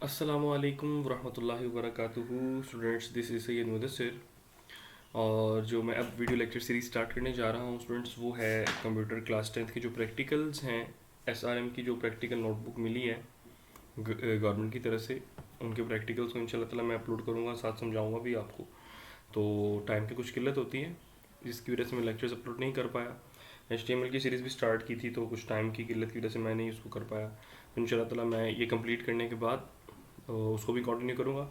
अस्सलामुअलैकुम वरहमतुल्लाहि वबरकातुहू। Students, this is Syed Mudassir. और जो मैं अब वीडियो लेक्चर सीरीज स्टार्ट करने जा रहा हूँ स्टूडेंट्स, वो है कंप्यूटर क्लास 10th के जो प्रैक्टिकल्स हैं। एसआरएम की जो प्रैक्टिकल नोटबुक मिली है गवर्नमेंट की तरफ से, उनके प्रैक्टिकल्स को इंशाल्लाह ताला मैं अपलोड करूँगा, साथ समझाऊँगा भी आपको। तो टाइम की कुछ किल्लत होती है जिसकी वजह से मैं लेक्चर्स अपलोड नहीं कर पाया। HTML की सीरीज़ भी स्टार्ट की थी, तो कुछ टाइम की किल्लत की वजह से मैं नहीं उसको कर पाया। तो इंशाल्लाह ताला मैं ये कंप्लीट करने के बाद उसको भी कंटिन्यू करूँगा।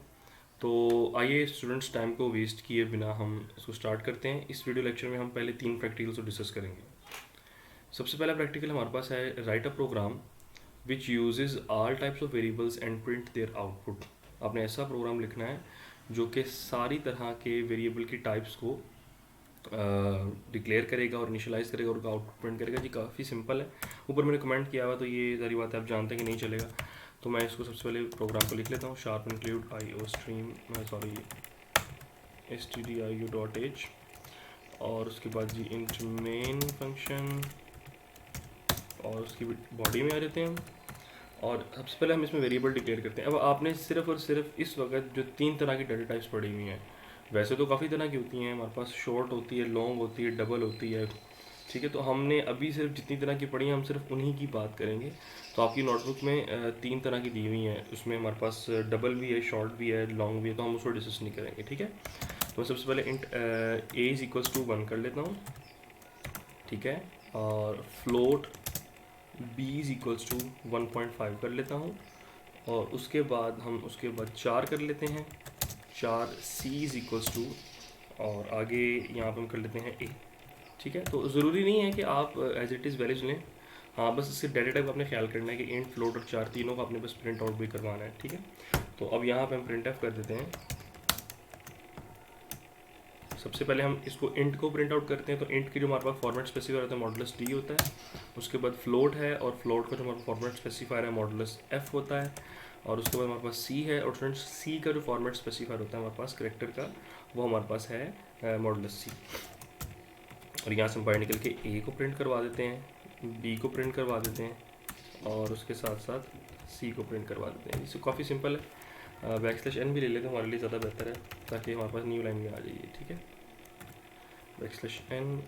तो आइए स्टूडेंट्स, टाइम को वेस्ट किए बिना हम इसको स्टार्ट करते हैं। इस वीडियो लेक्चर में हम पहले 3 प्रैक्टिकल्स को डिस्कस करेंगे। सबसे पहला प्रैक्टिकल हमारे पास है write a program which uses all types of variables and print their output. आपने ऐसा प्रोग्राम लिखना है जो कि सारी तरह के वेरिएबल की टाइप्स को डिक्लेयर करेगा और इनिशियलाइज करेगा और आउटपुट प्रिंट करेगा। जी काफ़ी सिंपल है। ऊपर मैंने कमेंट किया हुआ, तो ये सारी बात आप जानते हैं कि नहीं चलेगा। तो मैं इसको सबसे पहले प्रोग्राम को लिख लेता हूँ। Sharp include IO stream stdio.h, और उसके बाद जी इंट मेन फंक्शन, और उसकी बॉडी में आ जाते हैं हम। और सबसे पहले हम इसमें वेरिएबल डिक्लेयर करते हैं। अब आपने सिर्फ और सिर्फ इस वक्त जो 3 तरह की डाटा टाइप्स पड़ी हुई हैं, वैसे तो काफ़ी तरह की होती हैं हमारे पास, शॉर्ट होती है, लॉन्ग होती है, डबल होती है, ठीक है। तो हमने अभी सिर्फ जितनी तरह की पढ़ी हैं हम सिर्फ उन्हीं की बात करेंगे। तो आपकी नोटबुक में 3 तरह की दी हुई हैं, उसमें हमारे पास डबल भी है, शॉर्ट भी है, लॉन्ग भी है, तो हम उसको डिस्कस नहीं करेंगे, ठीक है। तो मैं सबसे पहले int a is equals to 1 कर लेता हूँ, ठीक है। और float b is equals to 1.5 कर लेता हूँ। और उसके बाद हम उसके बाद 4 कर लेते हैं, 4 c इज इक्वल्स टू, और आगे यहाँ पर हम कर लेते हैं a, ठीक है। तो ज़रूरी नहीं है कि आप एज इट इज़ वैल्यूज लें। हाँ, बस इससे डाटा टाइप आपने ख्याल करना है कि इंट, फ्लोट और 4 तीनों का आपने बस प्रिंट आउट भी करवाना है, ठीक है। तो अब यहाँ पे हम प्रिंट एफ कर देते हैं। सबसे पहले हम इसको इंट को प्रिंट आउट करते हैं। तो इंट की जो हमारे पास फॉर्मेट स्पेसिफायर होता है मॉडुलस डी होता है। उसके बाद फ्लोट है, और फ्लोट का जो हमारा फॉर्मेट स्पेसिफायर है मॉडुलस एफ होता है। और उसके बाद हमारे पास सी है, और फ्रेंड्स सी का जो फॉर्मेट स्पेसिफायर होता है हमारे पास करेक्टर का, वो हमारे पास है मॉडुलस सी। और यहाँ से हम बाहर निकल के ए को प्रिंट करवा देते हैं, बी को प्रिंट करवा देते हैं, और उसके साथ साथ सी को प्रिंट करवा देते हैं। इससे काफ़ी सिंपल है। बैक /n भी ले लेते हैं, हमारे लिए ज़्यादा बेहतर है, ताकि हमारे पास न्यू लाइन में आ जाइए, ठीक है। बैक /n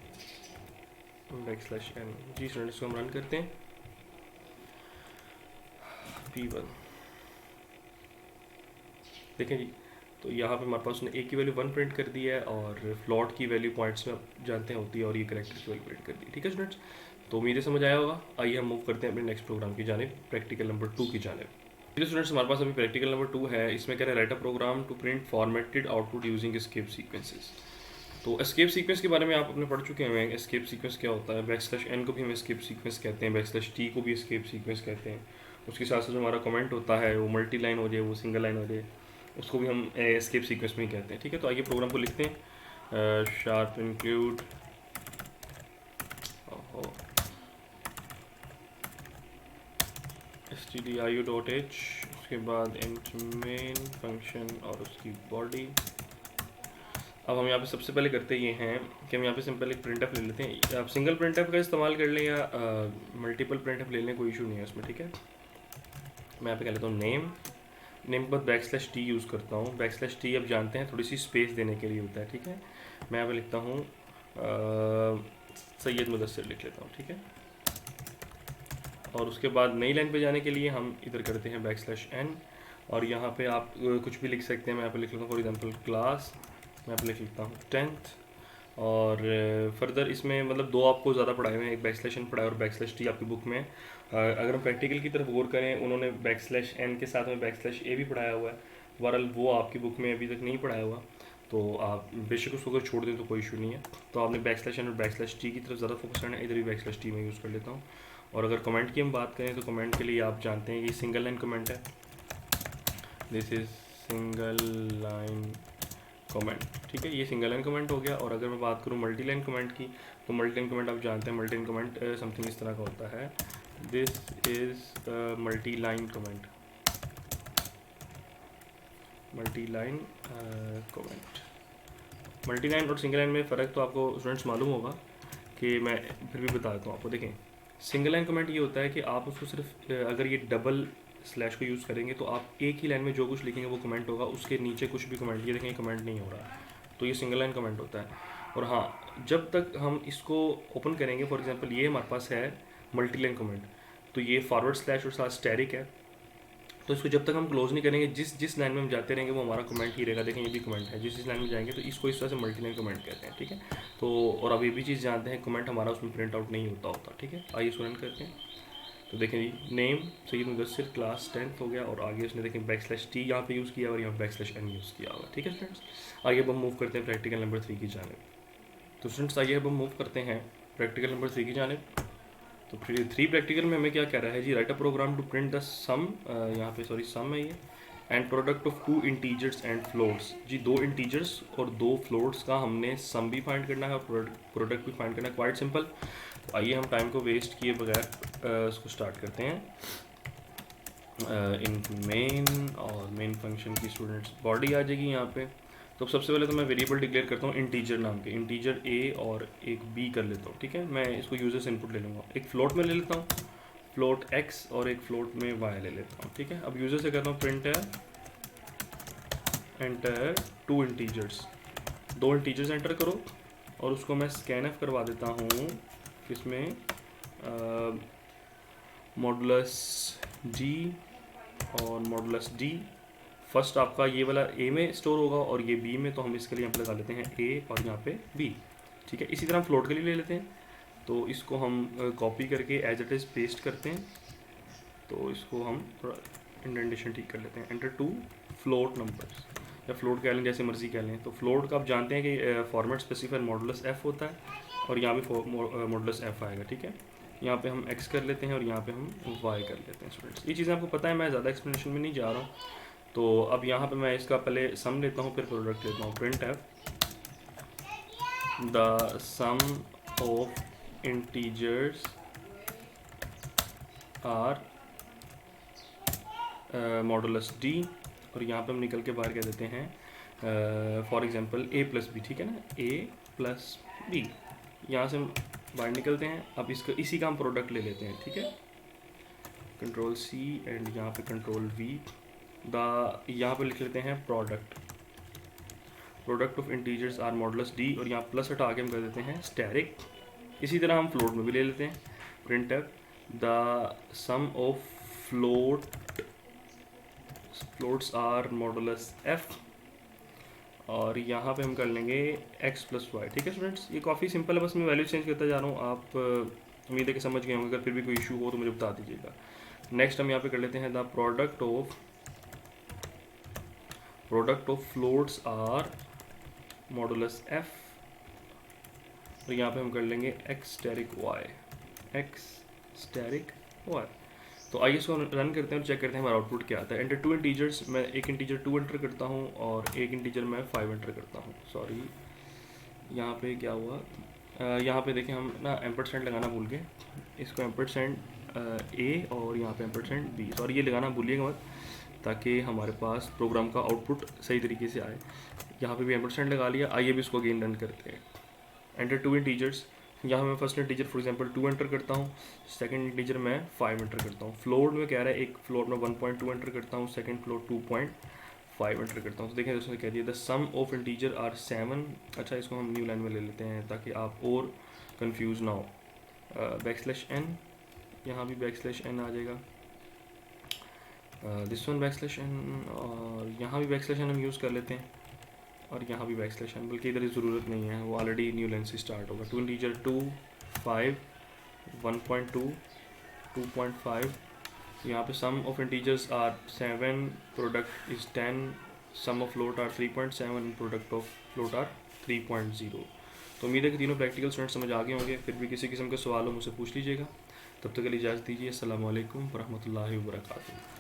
जी स्टूडेंट, इसको हम रन करते हैं। P1 देखें जी, तो यहाँ पे हमारे पास उसने ए की वैल्यू 1 प्रिंट कर दी है, और फ्लॉट की वैल्यू पॉइंट्स में आप जानते हैं होती है, और ये करेक्टर की वैल्यू प्रिंट कर दी, ठीक है स्टूडेंट्स। तो उम्मीद है समझ आया होगा। आइए हम मूव करते हैं अपने नेक्स्ट प्रोग्राम की जानिब, प्रैक्टिकल नंबर 2 की जानिब। ठीक है स्टूडेंट्स, हमारे पास अभी प्रैक्टिकल नंबर 2 है। इसमें कह रहा है write a program to print formatted output using escape sequences. तो एस्केप सीक्वेंस के बारे में आप अपने पढ़ चुके हैं। एस्केप सीक्वेंस क्या होता है? बैक /n को भी हम एस्केप सीक्वेंस कहते हैं, बैक/t को भी एस्केप सीक्वेंस कहते हैं। उसके साथ साथ जो हमारा कमेंट होता है, वो मल्टी लाइन हो जाए, वो सिंगल लाइन हो जाए, उसको भी हम एस्केप सीक्वेंस में ही कहते हैं, ठीक है। तो आइए प्रोग्राम को लिखते हैं। शार्प इंक्लूड stdio.h, उसके बाद इंट मेन फंक्शन और उसकी बॉडी। अब हम यहाँ पे सबसे पहले करते ये हैं कि हम यहाँ पे सिंपल एक प्रिंट एफ ले लेते हैं। आप सिंगल प्रिंट एफ का इस्तेमाल कर लें या मल्टीपल प्रिंट एफ ले लें, कोई इशू नहीं है उसमें, ठीक है। मैं यहाँ पे कह लेता हूँ नेम के बाद बैक/t यूज़ करता हूँ। बैक/t अब जानते हैं थोड़ी सी स्पेस देने के लिए होता है, ठीक है। मैं यहाँ पे लिखता हूँ सैयद मुदस्सिर लिख लेता हूँ, ठीक है। और उसके बाद नई लाइन पे जाने के लिए हम इधर करते हैं बैक/n, और यहाँ पे आप कुछ भी लिख सकते हैं। मैं यहाँ पे लिख लेता हूँ फॉर एग्जांपल क्लास, मैं यहाँ पे लिख लेता हूँ 10th। और फर्दर इसमें मतलब दो आपको ज़्यादा पढ़ाए हुए हैं, एक बैक/n पढ़ा है और बैक/t आपकी बुक में। अगर हम प्रैक्टिकल की तरफ गौर करें, उन्होंने बैक/n के साथ में बैक/a भी पढ़ाया हुआ है। बहरहाल वो आपकी बुक में अभी तक नहीं पढ़ाया हुआ, तो आप बेशक उसको अगर छोड़ दें तो कोई इशू नहीं है। तो आपने बैक/n और बैक/t की तरफ ज़्यादा फोकस करना है। इधर भी बैक/t में यूज़ कर लेता हूँ। और अगर कमेंट की हम बात करें तो कमेंट के लिए आप जानते हैं कि सिंगल लाइन कमेंट है, this is single line comment, ठीक है। ये सिंगल लाइन कमेंट हो गया। और अगर मैं बात करूँ मल्टी लाइन कमेंट की, तो मल्टी लाइन कमेंट आप जानते हैं, मल्टी लाइन कमेंट समथिंग इस तरह का होता है, this is multi line comment, multi line comment. Multi line और सिंगल लाइन में फ़र्क तो आपको स्टूडेंट्स मालूम होगा, कि मैं फिर भी बता देता हूँ आपको। देखें, सिंगल लाइन कमेंट ये होता है कि आप उसको सिर्फ अगर ये डबल स्लैश को यूज़ करेंगे तो आप एक ही लाइन में जो कुछ लिखेंगे वो कमेंट होगा, उसके नीचे कुछ भी कमेंट, ये देखेंगे कमेंट नहीं हो रहा, तो ये सिंगल लाइन कमेंट होता है। और हाँ, जब तक हम इसको ओपन करेंगे, फॉर एग्जांपल ये हमारे पास है मल्टी लाइन कमेंट, तो ये फॉरवर्ड स्लैश और साथ स्टैरिक है, तो इसको जब तक हम क्लोज नहीं करेंगे, जिस लाइन में हम जाते रहेंगे वो हमारा कमेंट ही रहेगा। देखें ये भी कमेंट है, जिस लाइन में जाएंगे तो इसको इस तरह से मल्टी लाइन कमेंट कहते हैं, ठीक है। तो और अब ये भी चीज़ जानते हैं, कमेंट हमारा उसमें प्रिंट आउट नहीं होता, ठीक है। आइए इसको रन करते हैं। तो देखें जी, name Syed Mudassir class 10th हो गया, और आगे उसने देखें /t यहाँ पे यूज़ किया और यहाँ /n यूज़ किया हुआ, ठीक है स्टूडेंट्स। आइए अब हम मूव करते हैं प्रैक्टिकल नंबर 3 की जानिब। तो स्टूडेंट्स आइए अब हम मूव करते हैं प्रैक्टिकल नंबर 3 की जानिब। तो 3 प्रैक्टिकल में हमें क्या कह रहा है जी, write a program to print the sum, यहाँ पे सॉरी सम है ये, and product of 2 integers and floats. जी 2 इंटीजर्स और 2 फ्लोट्स का हमने सम भी फाइंड करना है और प्रोडक्ट भी फाइंड करना है, क्वाइट सिंपल। तो आइए हम टाइम को वेस्ट किए बगैर उसको स्टार्ट करते हैं। इन मेन, और मेन फंक्शन की स्टूडेंट्स बॉडी आ जाएगी यहाँ पे। तो सबसे पहले तो मैं वेरिएबल डिक्लेयर करता हूँ इंटीजर नाम के, इंटीजर ए और एक बी कर लेता हूँ, ठीक है। मैं इसको यूजर्स इनपुट ले लूँगा, एक फ्लोट में ले लेता हूँ, फ्लोट एक्स, और एक फ्लोट में वाई ले लेता हूँ, ठीक है। अब यूजर से करता हूँ प्रिंट है एंटर 2 इंटीजर्स, 2 इंटीजर्स एंटर करो, और उसको मैं स्कैनएफ करवा देता हूँ किसमें, मॉडुलस जी और मॉडुलस डी। फर्स्ट आपका ये वाला ए में स्टोर होगा और ये बी में, तो हम इसके लिए यहाँ पे लगा लेते हैं ए और यहाँ पे बी, ठीक है। इसी तरह हम फ्लोट के लिए ले लेते हैं, तो इसको हम कॉपी करके एज इट इज़ पेस्ट करते हैं। तो इसको हम थोड़ा इंडेंटेशन ठीक कर लेते हैं, एंटर 2 फ्लोट नंबर्स, या फ्लोट कह लें जैसे मर्जी कह लें। तो फ्लोट का आप जानते हैं कि फॉर्मेट स्पेसिफायर मॉडुलस एफ होता है, और यहाँ भी मॉडुलस एफ आएगा, ठीक है। यहाँ पे हम एक्स कर लेते हैं और यहाँ पे हम वाई कर लेते हैं स्टूडेंट्स। ये चीज़ें आपको पता है, मैं ज़्यादा एक्सप्लेनेशन में नहीं जा रहा हूँ। तो अब यहाँ पे मैं इसका पहले सम लेता हूँ, फिर प्रोडक्ट लेता हूँ। प्रिंट है the sum of integers are modulus D, और यहाँ पे हम निकल के बाहर कह देते हैं for example A plus B, ठीक है ना, ए प्लस बी। यहाँ से हम बाहर निकलते हैं। अब इसका इसी का हम प्रोडक्ट ले लेते हैं, ठीक है। कंट्रोल सी एंड यहाँ पे कंट्रोल वी, यहाँ पे लिख लेते हैं product of integers are modulus D, और यहाँ प्लस हटा के हम कर देते हैं स्टैरिक। इसी तरह हम फ्लोट में भी ले लेते हैं, print the sum of floats are modulus F, और यहाँ पे हम कर लेंगे x प्लस वाई, ठीक है स्टूडेंट्स। ये काफ़ी सिंपल है, बस मैं वैल्यू चेंज करता जा रहा हूँ। आप उम्मीद है कि समझ गए होंगे, अगर फिर भी कोई इशू हो तो मुझे बता दीजिएगा। नेक्स्ट हम यहाँ पे कर लेते हैं the product of floats are modulus F, और यहाँ पे हम कर लेंगे x स्टैरिक वाई। तो आइए इसको रन करते हैं और चेक करते हैं हमारा आउटपुट क्या आता है। एंटर 2 इंटीजर्स, मैं एक इंटीजर 2 एंटर करता हूँ और एक इंटीजर मैं 5 एंटर करता हूँ। सॉरी, यहाँ पे क्या हुआ, यहाँ पे देखें हम ना एम्परसेंट लगाना भूल गए, इसको एम्परसेंट ए और यहाँ पे एम्परसेंट बी, सॉरी ये लगाना भूलिएगा मत, ताकि हमारे पास प्रोग्राम का आउटपुट सही तरीके से आए। यहाँ पे भी एम्परसेंट लगा लिया। आइए भी इसको अगेन रन करते हैं। एंटर 2 इंटीजर्स, यहाँ मैं first integer for example 2 enter करता हूँ, सेकंड इंटीजर मैं 5 एंटर करता हूँ। फ्लोट में कह रहा है, एक फ्लोट में 1.2 एंटर करता हूँ, सेकंड फ्लोट 2.5 एंटर करता हूँ। तो देखें उसने कह दिया the sum of integer are 7। अच्छा, इसको हम न्यू लाइन में ले लेते हैं ताकि आप और कंफ्यूज ना हो। \n, यहाँ भी \n आ जाएगा, दिस वन \n, और यहाँ भी \n हम यूज़ कर लेते हैं, और यहाँ भी \n, बल्कि इधर ज़रूरत नहीं है, वो ऑलरेडी न्यू लाइन से स्टार्ट होगा। 2 इंटीजर 2, 5, 1.2, 2.5। यहाँ पे sum of integers are 7, product is 10, sum of float are 3.7, product of float are 3.0। तो उम्मीद है कि तीनों प्रैक्टिकल स्टूडेंट समझ आ गए होंगे। फिर भी किसी किस्म का सवाल हो मुझसे पूछ लीजिएगा। तब तक के लिए इजाज़त दीजिए। अस्सलाम वालेकुम वरहमतुल्लाहि वबरकातुहू।